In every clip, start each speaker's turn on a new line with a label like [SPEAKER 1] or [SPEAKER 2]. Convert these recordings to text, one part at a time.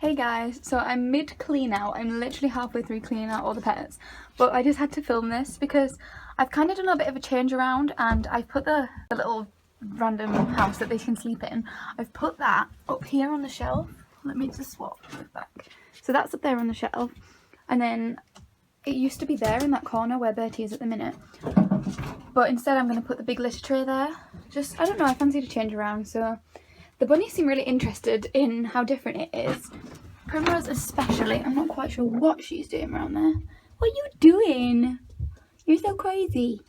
[SPEAKER 1] Hey guys, so I'm mid clean out. I'm literally halfway through cleaning out all the pets, but I just had to film this because I've kind of done a bit of a change around, and I've put the little random house that they can sleep in. I've put that up here on the shelf. Let me just swap it back. So that's up there on the shelf, and then it used to be there in that corner where Bertie is at the minute, but instead I'm going to put the big litter tray there. Just, I don't know, I fancied a change around. So the bunnies seem really interested in how different it is. Primrose especially. I'm not quite sure what she's doing around there. What are you doing? You're so crazy.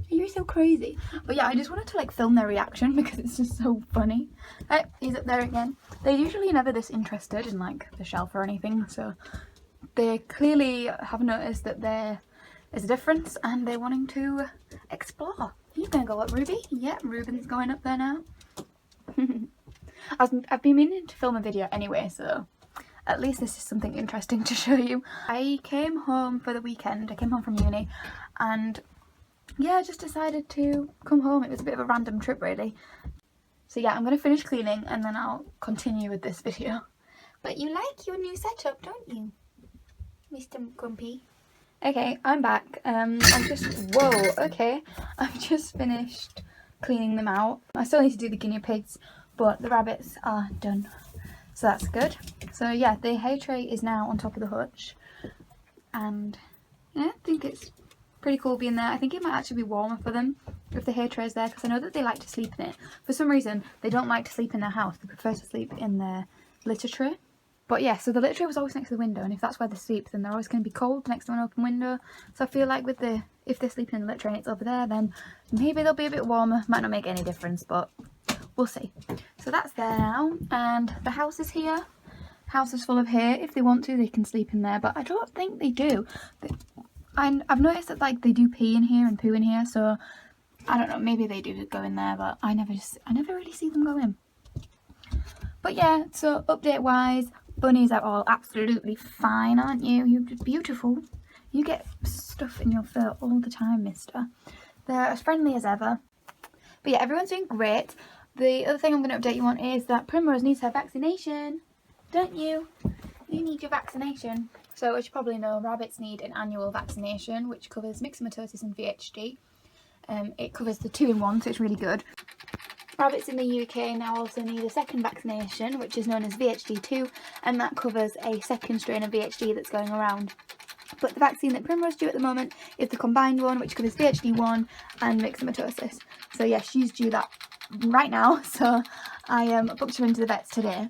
[SPEAKER 1] You're so crazy. But yeah, I just wanted to like film their reaction because it's just so funny. He's up there again. They're usually never this interested in like the shelf or anything, so they clearly have noticed that there is a difference and they're wanting to explore. He's gonna go up, Ruby. Yeah, Ruben's going up there now. I've been meaning to film a video anyway, so at least this is something interesting to show you. I came home for the weekend. I came home from uni, and yeah, I just decided to come home. It was a bit of a random trip really. So yeah, I'm going to finish cleaning and then I'll continue with this video. But you like your new setup, don't you, Mr. Grumpy? Okay, I'm back. I've just finished cleaning them out. I still need to do the guinea pigs, but the rabbits are done, so that's good. So yeah, the hay tray is now on top of the hutch, and yeah, I think it's pretty cool being there. I think it might actually be warmer for them if the hay tray is there, because I know that they like to sleep in it. For some reason, they don't like to sleep in their house. They prefer to sleep in their litter tray. But yeah, so the litter tray was always next to the window, and if that's where they sleep, then they're always going to be cold next to an open window. So I feel like if they're sleeping in the litter tray and it's over there, then maybe they'll be a bit warmer. Might not make any difference, but we'll see. So that's there now, and the house is here. House is full of hay. If they want to, they can sleep in there, but I don't think they do. I've noticed that like they do pee in here and poo in here, so I don't know, maybe they do go in there, but I never really see them go in. But yeah, so update wise, bunnies are all absolutely fine, aren't you? You're beautiful. You get stuff in your fur all the time, mister. They're as friendly as ever. But yeah, everyone's doing great. The other thing I'm going to update you on is that Primrose needs her vaccination. Don't you? You need your vaccination. So as you probably know, rabbits need an annual vaccination, which covers myxomatosis and VHD. It covers the 2-in-1, so it's really good. Rabbits in the UK now also need a second vaccination, which is known as VHD2, and that covers a second strain of VHD that's going around. But the vaccine that Primrose due at the moment is the combined one, which covers VHD1 and myxomatosis. So yeah, she's due that right now, so I booked her into the vets today.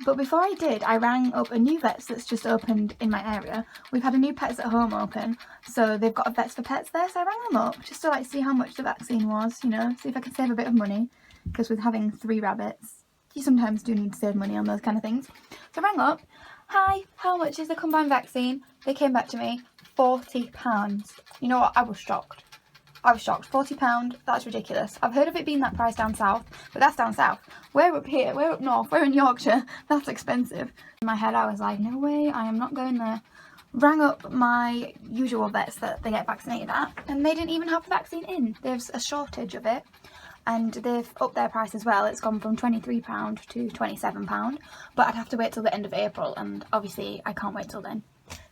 [SPEAKER 1] But before I did, I rang up a new vets that's just opened in my area. We've had a new Pets at Home open, so they've got a Vets for Pets there, so I rang them up just to like see how much the vaccine was, you know, see if I could save a bit of money, because with having 3 rabbits, you sometimes do need to save money on those kind of things. So I rang up, hi, how much is the combined vaccine? They came back to me, £40. You know what, I was shocked. £40, that's ridiculous. I've heard of it being that price down south, but that's down south. We're up here, we're up north, we're in Yorkshire, that's expensive. In my head I was like, no way, I am not going there. Rang up my usual vets that they get vaccinated at, and they didn't even have the vaccine in. There's a shortage of it, and they've upped their price as well. It's gone from £23 to £27, but I'd have to wait till the end of April, and obviously I can't wait till then.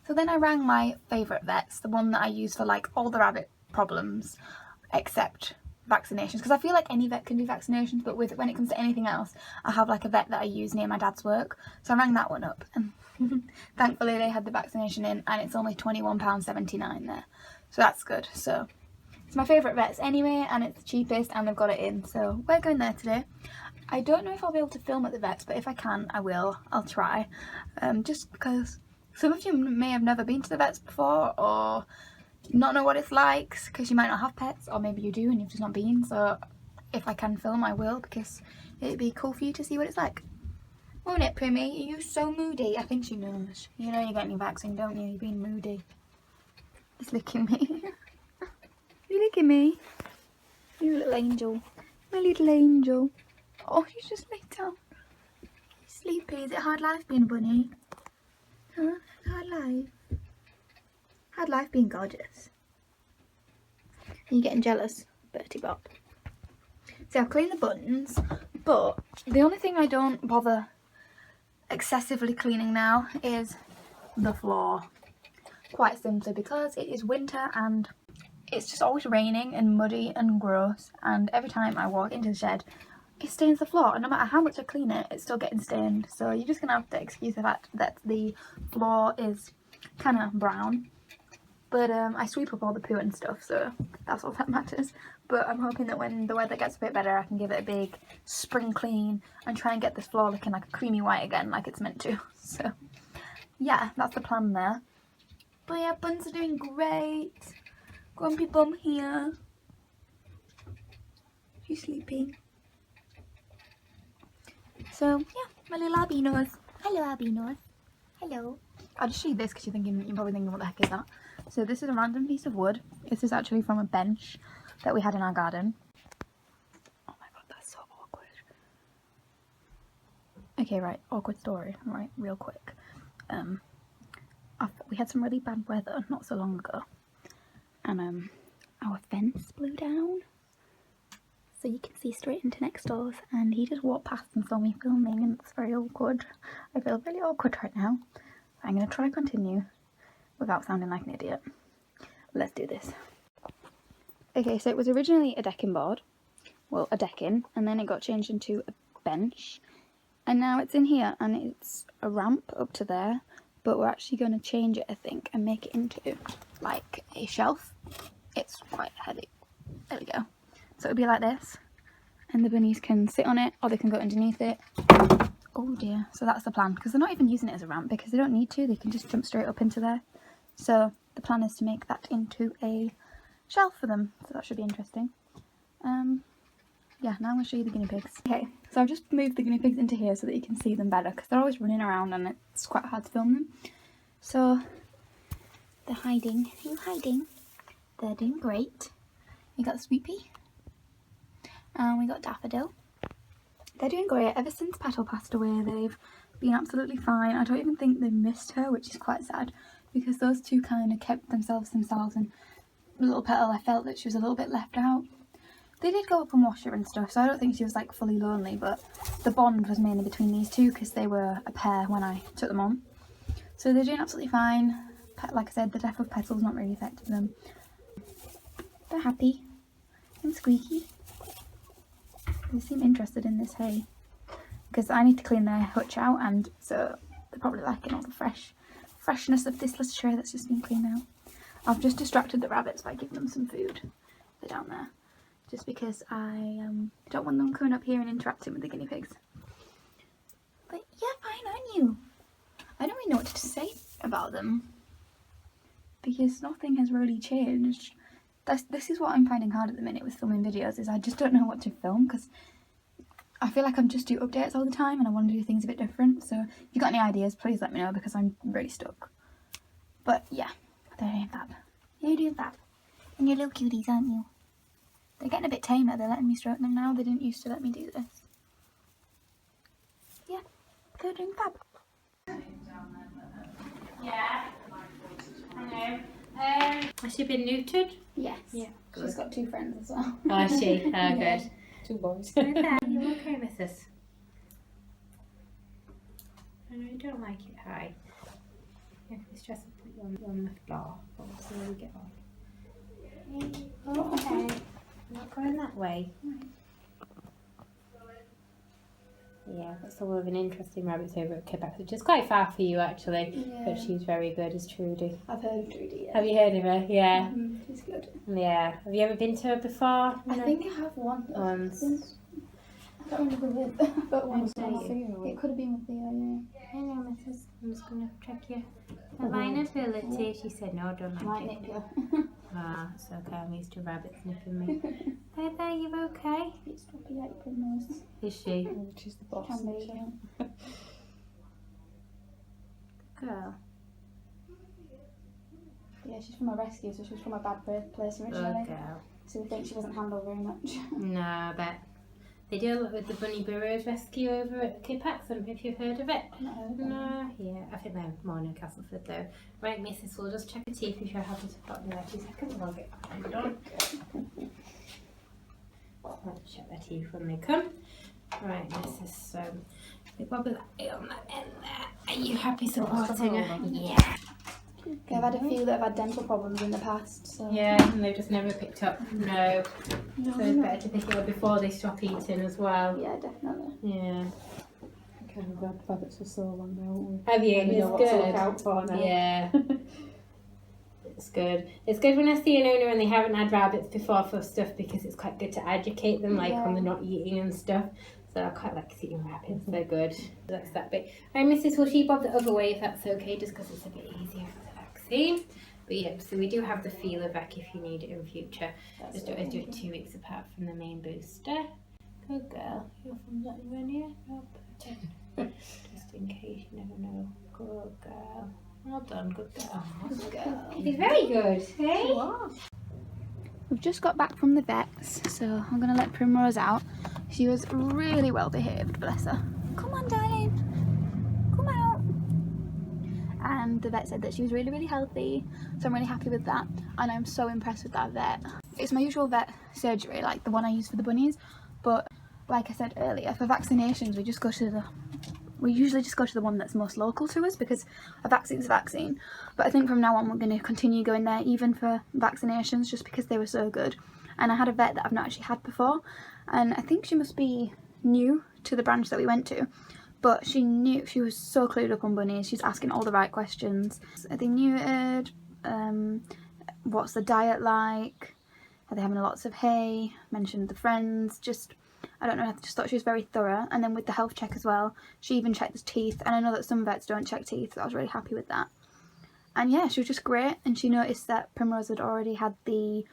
[SPEAKER 1] So then I rang my favourite vets, the one that I use for like all the rabbit problems except vaccinations, because I feel like any vet can do vaccinations, but when it comes to anything else, I have like a vet that I use near my dad's work. So I rang that one up, and thankfully they had the vaccination in, and it's only £21.79 there, so that's good. So it's my favourite vets anyway, and it's the cheapest, and they've got it in, so we're going there today. I don't know if I'll be able to film at the vets, but if I can, I will. I'll try, just because some of you may have never been to the vets before, or not know what it's like, because you might not have pets, or maybe you do and you've just not been. So if I can film, I will, because it'd be cool for you to see what it's like. Won't it, Primmy? Are you so moody? I think she knows. You know you're getting your vaccine, don't you? You're being moody. He's licking me. You licking me? You little angel. My little angel. Oh, she's just laid down. He's sleepy. Is it hard life being a bunny? Huh? Hard life? Hard life being gorgeous. Are you getting jealous, Bertie Bop? So I've cleaned the buttons, but the only thing I don't bother excessively cleaning now is the floor. Quite simply because it is winter and it's just always raining and muddy and gross, and every time I walk into the shed it stains the floor, and no matter how much I clean it, it's still getting stained. So you're just gonna have to excuse the fact that the floor is kind of brown. But I sweep up all the poo and stuff, so that's all that matters. But I'm hoping that when the weather gets a bit better, I can give it a big spring clean and try and get this floor looking like a creamy white again, like it's meant to. So yeah, that's the plan there. But yeah, Buns are doing great. Grumpy Bum here. She's sleeping. So yeah, my little albinos. Hello albinos. Hello. I'll just show you this because you're probably thinking, what the heck is that? So this is a random piece of wood. This is actually from a bench that we had in our garden. Oh my god, that's so awkward. Okay, right, awkward story, right, real quick. We had some really bad weather not so long ago, and our fence blew down. So you can see straight into next doors, and he just walked past and saw me filming, and it's very awkward. I feel really awkward right now. I'm going to try to continue without sounding like an idiot. Let's do this. Okay, so it was originally a decking board, well, a decking, and then it got changed into a bench, and now it's in here, and it's a ramp up to there, but we're actually going to change it, I think, and make it into like a shelf. It's quite heavy. There we go. So it'll be like this, and the bunnies can sit on it, or they can go underneath it. Oh dear, so that's the plan, because they're not even using it as a ramp, because they don't need to, they can just jump straight up into there. So the plan is to make that into a shelf for them, so that should be interesting. Yeah, now I'm going to show you the guinea pigs. Okay, so I've just moved the guinea pigs into here so that you can see them better, because they're always running around and it's quite hard to film them. So they're hiding. Are you hiding? They're doing great. We got Sweet Pea, and we got Daffodil. They're doing great. Ever since Petal passed away, they've been absolutely fine. I don't even think they've missed her, which is quite sad, because those two kind of kept themselves, and little Petal, I felt that she was a little bit left out. They did go up and wash her and stuff, so I don't think she was like fully lonely, but the bond was mainly between these two because they were a pair when I took them on. So they're doing absolutely fine. Like I said, the death of Petal's not really affected them. They're happy and squeaky. They seem interested in this hay, because I need to clean their hutch out, and so they're probably liking all the freshness of this little tray that's just been cleaned out. I've just distracted the rabbits by giving them some food. They're down there, just because I don't want them coming up here and interacting with the guinea pigs. But yeah, fine, aren't you? I don't really know what to say about them, because nothing has really changed. This is what I'm finding hard at the minute with filming videos, is I just don't know what to film, because I feel like I'm just doing updates all the time and I want to do things a bit different. So if you've got any ideas, please let me know, because I'm really stuck. But yeah, they're doing fab. You're doing fab. And you're little cuties, aren't you? They're getting a bit tamer. They're letting me stroke them now. They didn't used to let me do this. Yeah, they're doing fab.
[SPEAKER 2] Yeah. Hello. Has she been neutered?
[SPEAKER 1] Yes. Yeah. She's got two friends as well.
[SPEAKER 2] Oh, has she? Oh,
[SPEAKER 1] Yeah.
[SPEAKER 2] good.
[SPEAKER 3] Two boys.
[SPEAKER 2] Are you okay, Mrs.? I know you don't like it high. Yeah, if we stress, I'll put you on the floor. But we'll see how we get on. Okay. Not going that way. Yeah, that's all of an interesting rabbits over at Quebec, which is quite far for you actually.
[SPEAKER 1] Yeah.
[SPEAKER 2] But she's very good, is Trudy.
[SPEAKER 1] I've heard of Trudy, yeah.
[SPEAKER 2] Have you heard of her? Yeah.
[SPEAKER 1] She's good.
[SPEAKER 2] Yeah. Have you ever been to her before?
[SPEAKER 1] I think I have once. I don't remember with, but once. It could have been with Theo, yeah.
[SPEAKER 2] Hello, Mrs. I'm just going to check your availability. She said no, I don't
[SPEAKER 1] Might
[SPEAKER 2] like
[SPEAKER 1] nip
[SPEAKER 2] it.
[SPEAKER 1] you.
[SPEAKER 2] Ah, it's okay. I'm used to rabbits nipping me. Hey there, you okay?
[SPEAKER 1] It's Poppy like Primrose.
[SPEAKER 2] Is she?
[SPEAKER 3] She's the boss.
[SPEAKER 1] Can be, yeah.
[SPEAKER 2] Girl.
[SPEAKER 1] Yeah, she's from a rescue, so she was from a bad place originally.
[SPEAKER 2] Good girl.
[SPEAKER 1] So we think she wasn't handled very much.
[SPEAKER 2] No, I bet. They do a lot with the bunny burrows rescue over at Kipax. I don't know if you've heard of it.
[SPEAKER 1] Not heard of
[SPEAKER 2] No, yeah. I think they're more Newcastleford though. Right, Mrs. We'll just check the teeth if you're happy to pop in there 2 seconds and I'll get back done. Let's check their teeth when they come. Right, Mrs. So we probably lay on that end you happy supporting her? Yeah.
[SPEAKER 1] I've had a few that have had dental problems in the past, so...
[SPEAKER 2] Yeah, and they've just never picked up. No. So it's better to pick it up before they stop eating as well.
[SPEAKER 1] Yeah, definitely.
[SPEAKER 2] Yeah.
[SPEAKER 3] Kind of had rabbits for so long now, haven't we?
[SPEAKER 2] Have you?
[SPEAKER 3] We know what to look out for now.
[SPEAKER 2] Yeah. It's good. It's good when I see an owner and they haven't had rabbits before for stuff, because it's quite good to educate them, like when they're not eating and stuff. So I quite like seeing rabbits. They're good. That's that bit. Right, Mrs. Will she bob the other way if that's okay, just because it's a bit easier for the vaccine. But yeah, so we do have the feeler vac if you need it in future. Just do it 2 weeks apart from the main booster. Good girl. Your thumb's not anywhere near. Just in case, you never know. Good girl. Well done, good girl.
[SPEAKER 1] Good girl.
[SPEAKER 2] He's very good, hey?
[SPEAKER 1] We've just got back from the vets, so I'm going to let Primrose out. She was really well behaved, bless her. Come on, darling. Come out. And the vet said that she was really, really healthy, so I'm really happy with that. And I'm so impressed with that vet. It's my usual vet surgery, like the one I use for the bunnies, but like I said earlier, for vaccinations we usually just go to the one that's most local to us, because a vaccine's a vaccine. But I think from now on we're going to continue going there even for vaccinations, just because they were so good. And I had a vet that I've not actually had before, and I think she must be new to the branch that we went to, but she was so clued up on bunnies. She's asking all the right questions. Are they neutered? What's the diet like? Are they having lots of hay? Mentioned the friends. I don't know, I just thought she was very thorough. And then with the health check as well, she even checked the teeth, and I know that some vets don't check teeth, so I was really happy with that. And yeah, she was just great, and she noticed that Primrose had already had the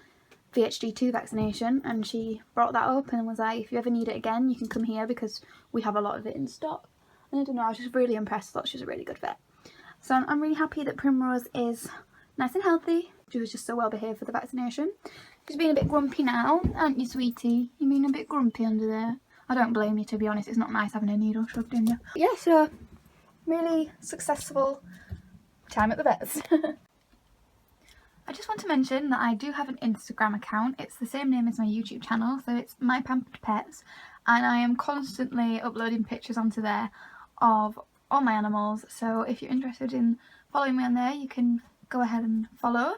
[SPEAKER 1] VHD2 vaccination, and she brought that up and was like, if you ever need it again, you can come here because we have a lot of it in stock. And I don't know, I was just really impressed. I thought she was a really good vet. So I'm really happy that Primrose is nice and healthy. She was just so well behaved for the vaccination. She's been a bit grumpy now, aren't you, sweetie? You've been a bit grumpy under there. I don't blame you, to be honest. It's not nice having a needle shoved in you. Yeah, so really successful time at the vets. I just want to mention that I do have an Instagram account. It's the same name as my YouTube channel, so it's mypamperedpets, and I am constantly uploading pictures onto there of all my animals. So if you're interested in following me on there, you can go ahead and follow.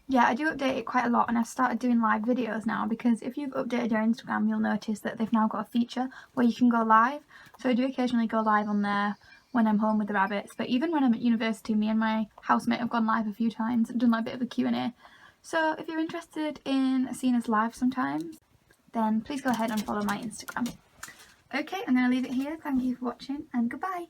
[SPEAKER 1] Yeah, I do update it quite a lot, and I've started doing live videos now, because if you've updated your Instagram, you'll notice that they've now got a feature where you can go live. So I do occasionally go live on there when I'm home with the rabbits, but even when I'm at university, me and my housemate have gone live a few times and done like a bit of a Q&A. So if you're interested in seeing us live sometimes, then please go ahead and follow my Instagram. Okay, I'm going to leave it here. Thank you for watching, and goodbye.